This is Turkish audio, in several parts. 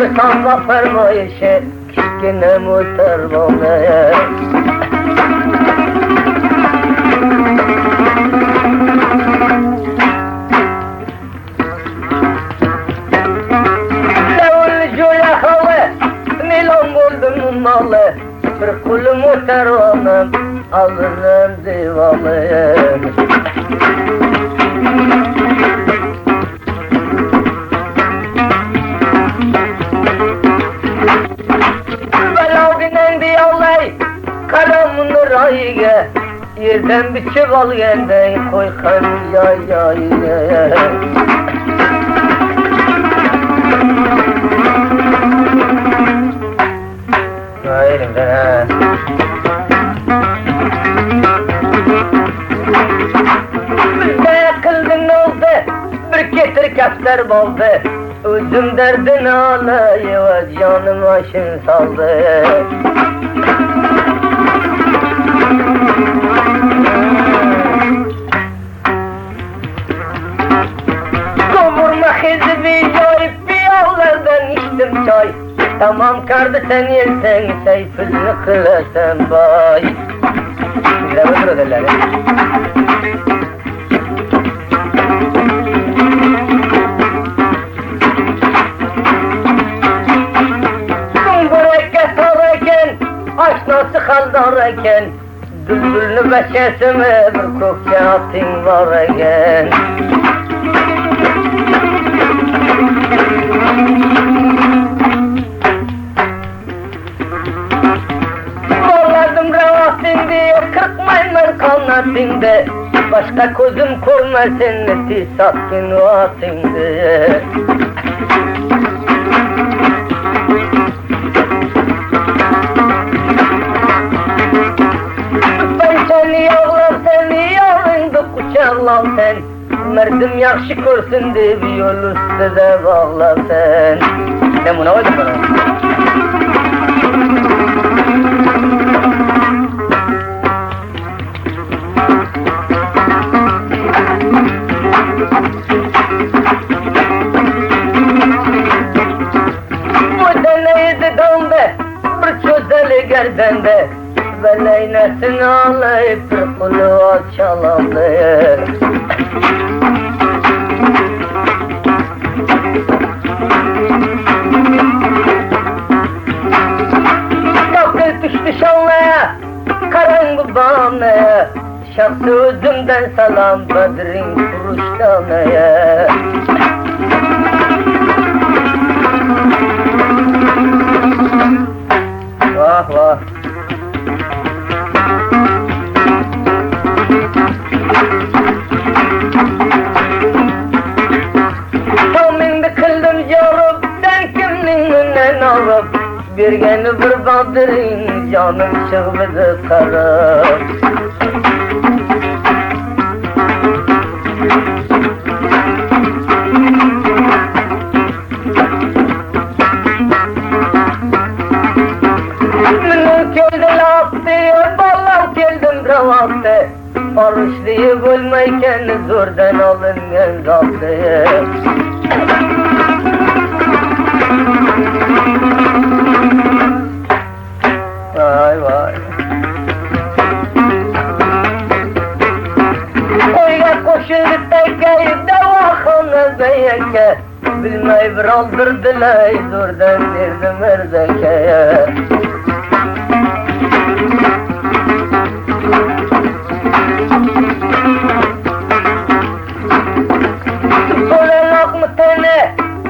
Sanma fermayışı Kişkine muhtar bana bir kulumu tervanım alırım divalım Belavinen diyallay karamın rayge yerden bir çuval genden koy kanıya yayge Bizde kıldın oldu, bir getir kefter boldu Özüm derdin alayı ve canım aşın saldı Kovurma hizbi yarip bir yollardan içtim çay Tamam kardı sen yersen seyfini kılasan bay Güzel olur o derler Kumbureke sararken aşnası kaldarken Düldülünü beşesime bir kokçatın var eken Kırkmayınlar kanatinde Başka gözüm kurmasın Tisakın vatinde Ben seni yavrum seni yavrum kucaklam sen Merdim yakşı görsün de bir yol üstüde bağla sen Sen buna koydun bana Gerdende ve leynetini alayıp bir kulağa çalandı Kalkıp düştü şanlaya, karanlık bağlamaya Şahsı özümden salam Bedrin kuruştanaya Vah vah Tamin bir kıldım yarıp sen kimliğin önüne alıp Bir geni bir badırın canım çıkmadı karıp Barışlıyı bulmayken zordan alıngan zaptı Vay vay Oyga koşuldu tekeyi davakhana beyeke Bilmey bir aldırdılar zordan derdim erzekeye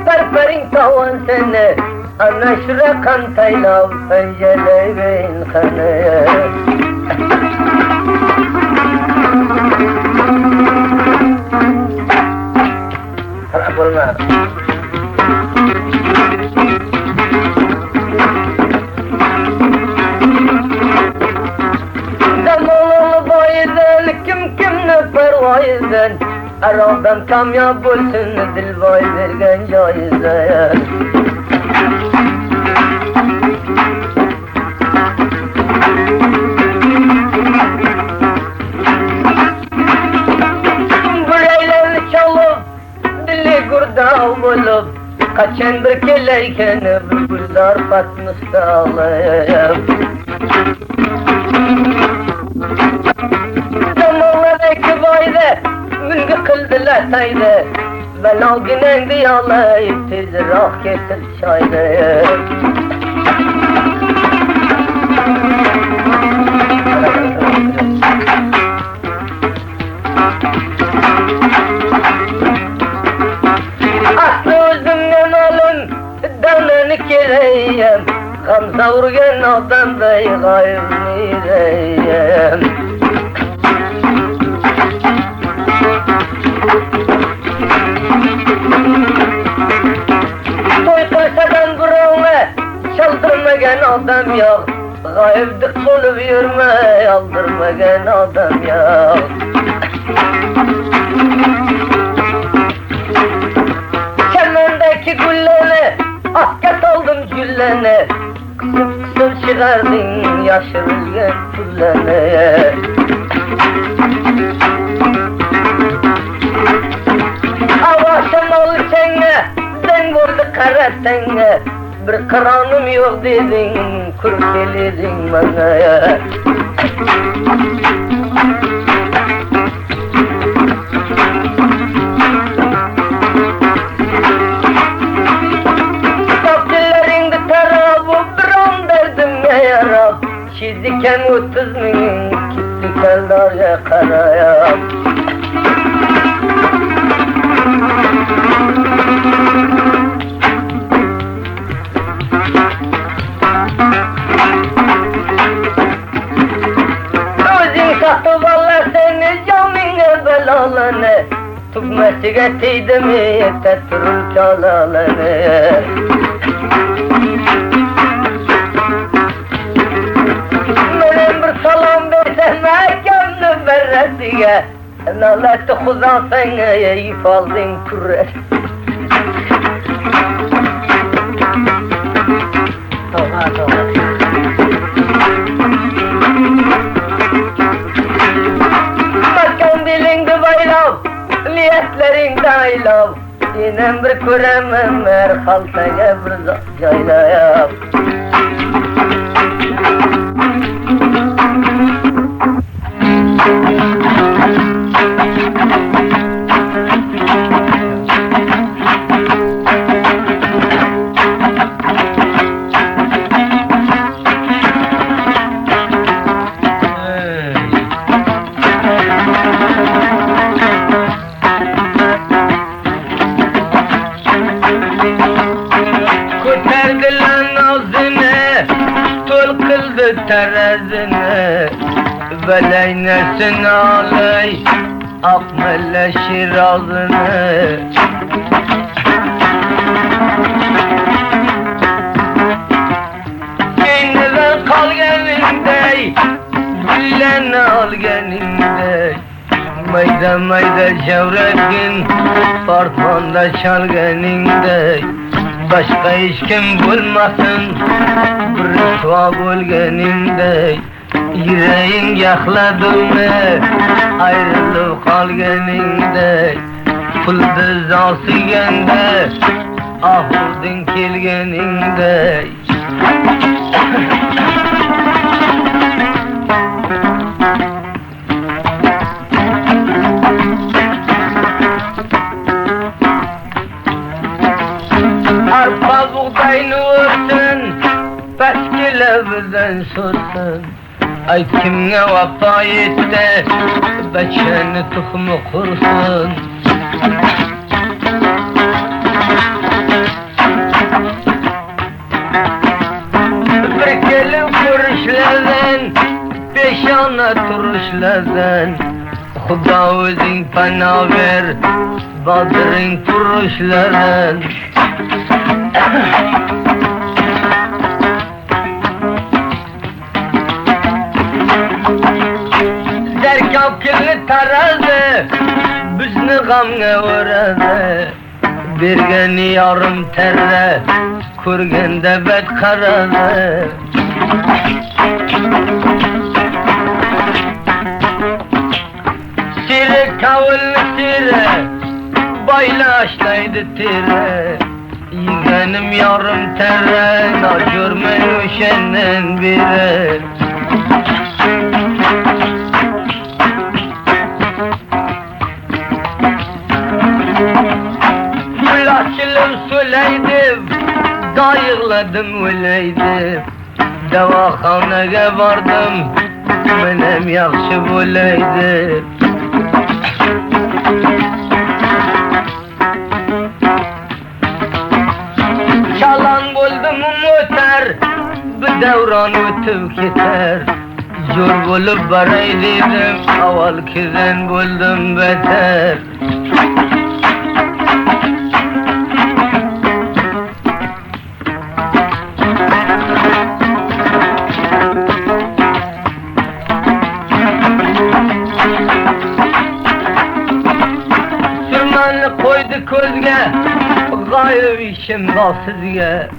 Perperin tavan seni Ana şurakan taylav Pencele beyin kanı Harap olma Zamanlı bayiden kim kimne pervayiden Aradan kamyab olsun dilvay vergen caize Buraylarını çalıp dili gurda bulup Kaçendir keleyken bülbüldar batmış dağlayım. Zamanlardaki bayda mülgü kıldılar tayda. Ben al günendi yalayıp tezrak getir çayda. Aslı özümden alın danını kereyim. Gamza vurgen adamday gayrıyım. Toy kılsadan buranı çaldırmagan adam yok. Gayiplik bulup yürme aldırmagan adam yok. Çemendeki gülleni akkat aldım gülleni. Kısım kısım çıkardın yaşırılgen gülleni. Avaşım ol sene sen vurdu kara sene. Bir kıranım yok dedin kurkeledin bana. Çizdiken 30.000, kittiken darya karaya. Özün sahtı valla seni camine belalanı. Tukmesiga teydi mi yeter turun çalalanı. Salam versen mekanını verresiye. Naleti kuzan sen yiyip aldın kürre. Mekan dilindi baylav, niyetlerin daylav. Dinem bir kuremem ver haltaya bir caylayam. Terazini veleynesin alay akmelleşir ağzını. Kendiden kal gelindey gülleni al gelindey. Mayda mayda çevrekin parmağında çal gelindey. Başka hiç kim bulmasın bir tuğa bulgenimde. Yüreğin yakladığını ayrılıp kalgeninde. Fıldız asiyende ahudun kilgeninde. Arpa buğdayını vursun, peskile bizden sorsun. Ay kimne vafa etti, beçeni tuhumu kursun. Bir gelin kuruşlardan, peşana turuşlardan. Xuda özün pana ver, badırın turuşlardan. Zerkab kirli tarazı, bizni gamga uğradı. Bergeni yarım terre, kurgende bet karadı. Sire kavullu sire, baylaştaydı tire. benim yarım terren, görmeyin üşenden biri. Açılım söyleydim, dayıkladım öyleydim. Devaxanaya vardım, benim yaxşı böyleydi. Çalan buldum öter, bir devran ötüp gider. Zor bulup baraydım, aval kizen buldum beter. Koydu közge, gayrı işim var sizge.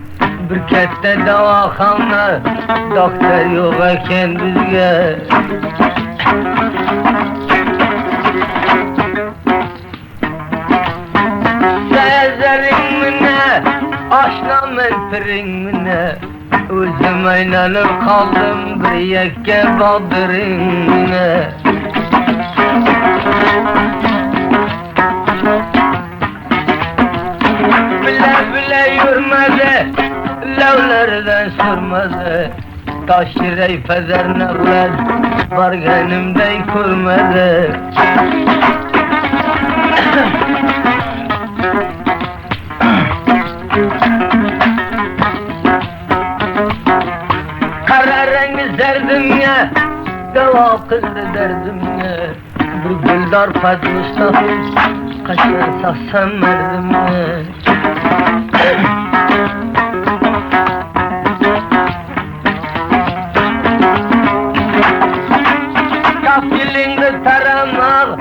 Bir kette davaxana, doktor yok eken bizge. Sezerin mine, aşnamen pirin mine. Özüm aynanır kaldım, bir yekke badırın mine. Bile yürmedi, levlerden sürmedi. Taş yirey fezer nevler, bargenimden kurmedi. Kara rengi zerdimye, deva kızdı derdimye. Bir güldar patmıştı, kaçar saksam merdimye. Kapçılığını taramak,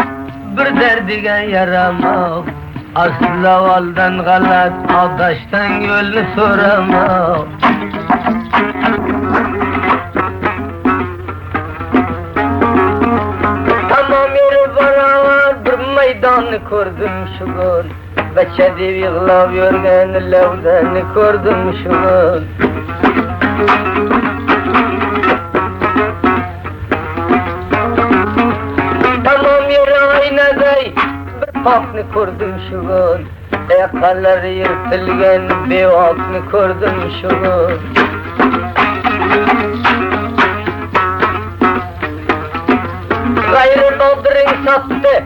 bir derdigen yaramak. Asıl avaldan galat, adaştan yolunu soramak. Tamam yeri bana bir meydanı kurdum şu gün. Beçe div yığlav yörgen levdeni kurdum şu gün. Tamam yeri aynaday bir pakni kurdum şu gün. Ayakalları yırtılgen bir vakni kurdum şu gün. Gayrı doldurun sattı,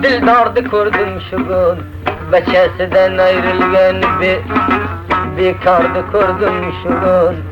dildardı kurdum şu gün. Beçesinden ayrılgen bir kardı kurdum şu gün.